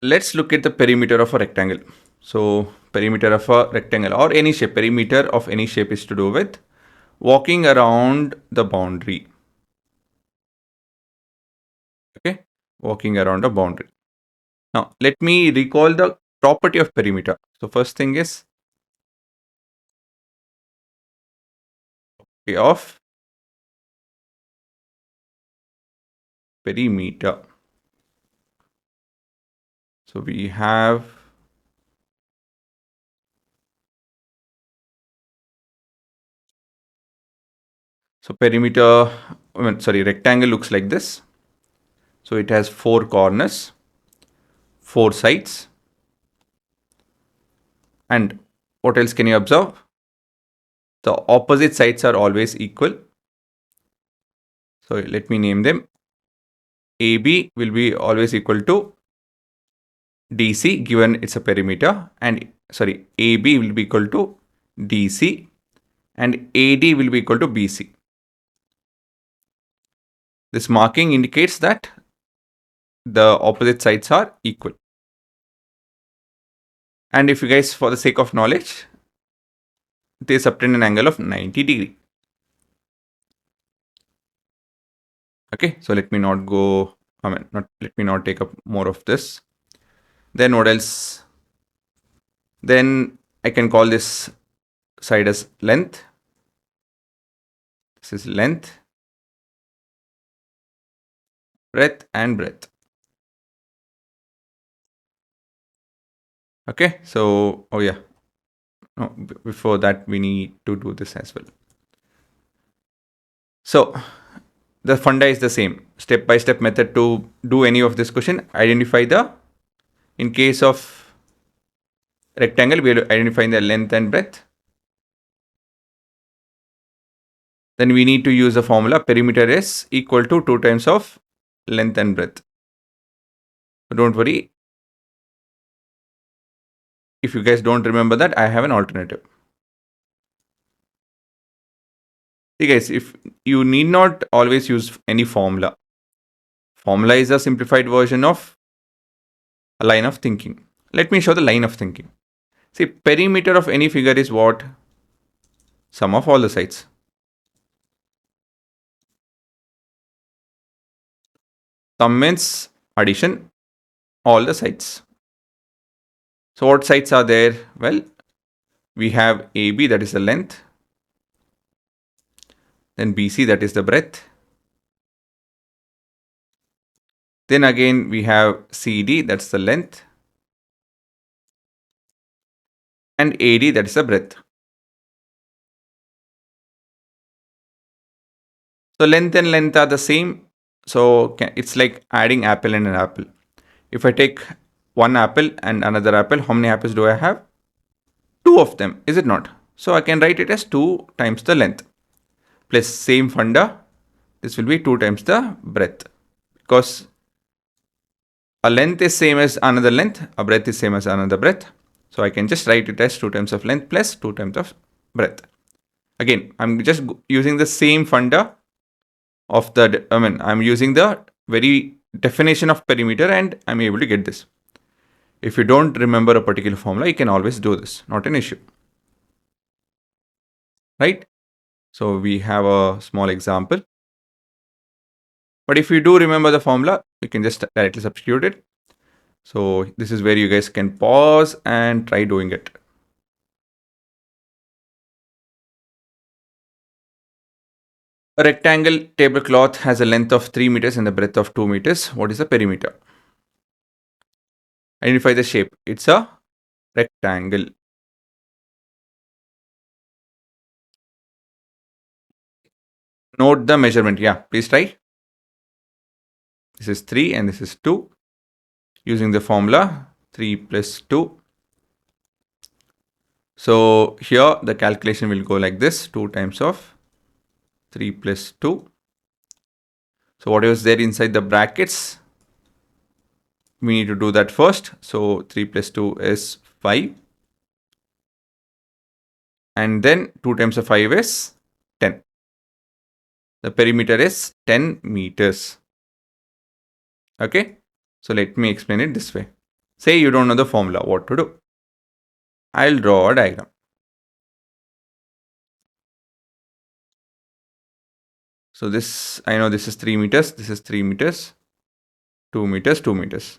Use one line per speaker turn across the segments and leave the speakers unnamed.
let's look at the perimeter of a rectangle. So perimeter of a rectangle or any shape, perimeter of any shape is to do with walking around the boundary. Okay, walking around a boundary. Now let me recall the property of perimeter. So first thing is of perimeter. So we have perimeter, rectangle looks like this. So it has 4 corners, 4 sides. And what else can you observe? The opposite sides are always equal. So let me name them. AB will be always equal to DC given it's a perimeter, and AB will be equal to DC and AD will be equal to BC. This marking indicates that the opposite sides are equal. And if you guys, for the sake of knowledge, they subtend an angle of 90 degree. Okay, so let me not take up more of this. Then what else? Then I can call this side as length. This is length, breadth and breadth. Okay, so before that we need to do this as well. So the funda is the same. Step-by-step method to do any of this question. Identify in case of rectangle, we will identify the length and breadth. Then we need to use the formula perimeter is equal to 2 times of length and breadth. So don't worry. If you guys don't remember that, I have an alternative. See guys, if you need not always use any formula. Formula is a simplified version of a line of thinking. Let me show the line of thinking. See, perimeter of any figure is what? Sum of all the sides. Sum means addition, all the sides. So what sides are there? Well, we have AB, that is the length. Then BC, that is the breadth. Then again we have CD, that's the length. And AD, that is the breadth. So length and length are the same. So it's like adding apple and an apple. If I take one apple and another apple, how many apples do I have? 2 of them, is it not? So I can write it as 2 times the length. Plus same funda, this will be 2 times the breadth. Because a length is same as another length, a breadth is same as another breadth. So I can just write it as 2 times of length plus 2 times of breadth. Again, I'm just using the same funda of I'm using the very definition of perimeter and I'm able to get this. If you don't remember a particular formula, you can always do this, not an issue. Right? So we have a small example. But if you do remember the formula, you can just directly substitute it. So this is where you guys can pause and try doing it. A rectangle tablecloth has a length of 3 meters and a breadth of 2 meters. What is the perimeter? Identify the shape. It's a rectangle. Note the measurement. Yeah, please try. This is 3 and this is 2. Using the formula 3 plus 2. So here the calculation will go like this. 2 times of 3 plus 2. So what is there inside the brackets? We need to do that first. So 3 plus 2 is 5. And then 2 times of 5 is 10. The perimeter is 10 meters. Okay. So let me explain it this way. Say you don't know the formula, what to do? I'll draw a diagram. So this, I know this is 3 meters, this is 3 meters, 2 meters, 2 meters.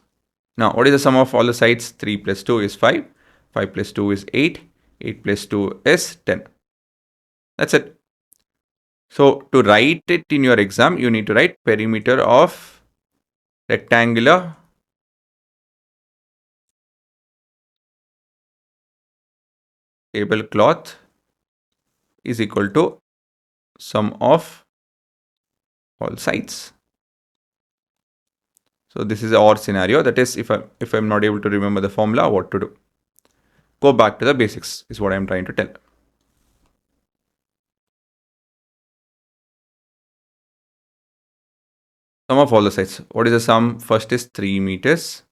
Now, what is the sum of all the sides? 3 plus 2 is 5, 5 plus 2 is 8, 8 plus 2 is 10. That's it. So, to write it in your exam, you need to write perimeter of rectangular tablecloth is equal to sum of all sides. So this is our scenario. That is, if I'm not able to remember the formula, what to do? Go back to the basics is what I'm trying to tell. Sum of all the sides. What is the sum? First is 3 meters,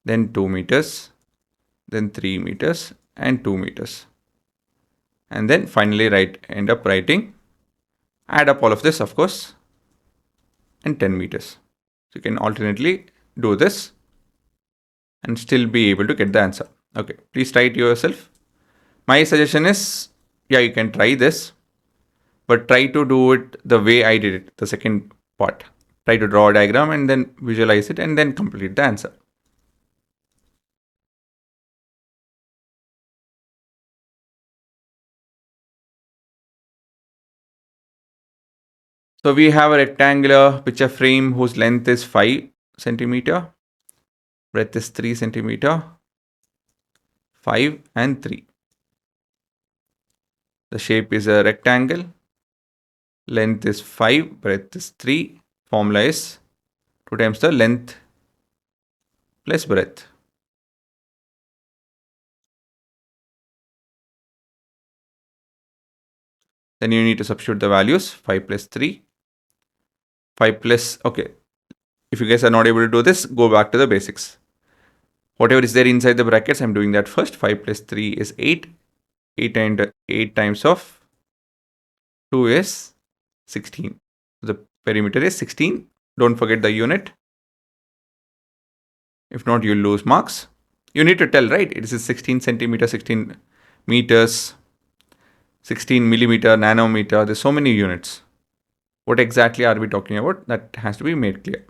then 2 meters, then 3 meters and 2 meters. And then finally end up writing, add up all of this, of course, and 10 meters. So you can alternately do this and still be able to get the answer. Okay, please try it yourself. My suggestion is, yeah, you can try this, but try to do it the way I did it, the second part. Try to draw a diagram and then visualize it and then complete the answer. So we have a rectangular picture frame whose length is 5 centimeter, breadth is 3 centimeter, 5 and 3. The shape is a rectangle, length is 5, breadth is 3. Formula is 2 times the length plus breadth. Then you need to substitute the values, 5 plus 3. 5 plus, okay. If you guys are not able to do this, go back to the basics. Whatever is there inside the brackets, I'm doing that first. 5 plus 3 is 8. 8 and 8 times of 2 is 16. The perimeter is 16. Don't forget the unit. If not, you'll lose marks. You need to tell, right? It is 16 centimeter, 16 meters, 16 millimeter, nanometer. There's so many units. What exactly are we talking about? That has to be made clear.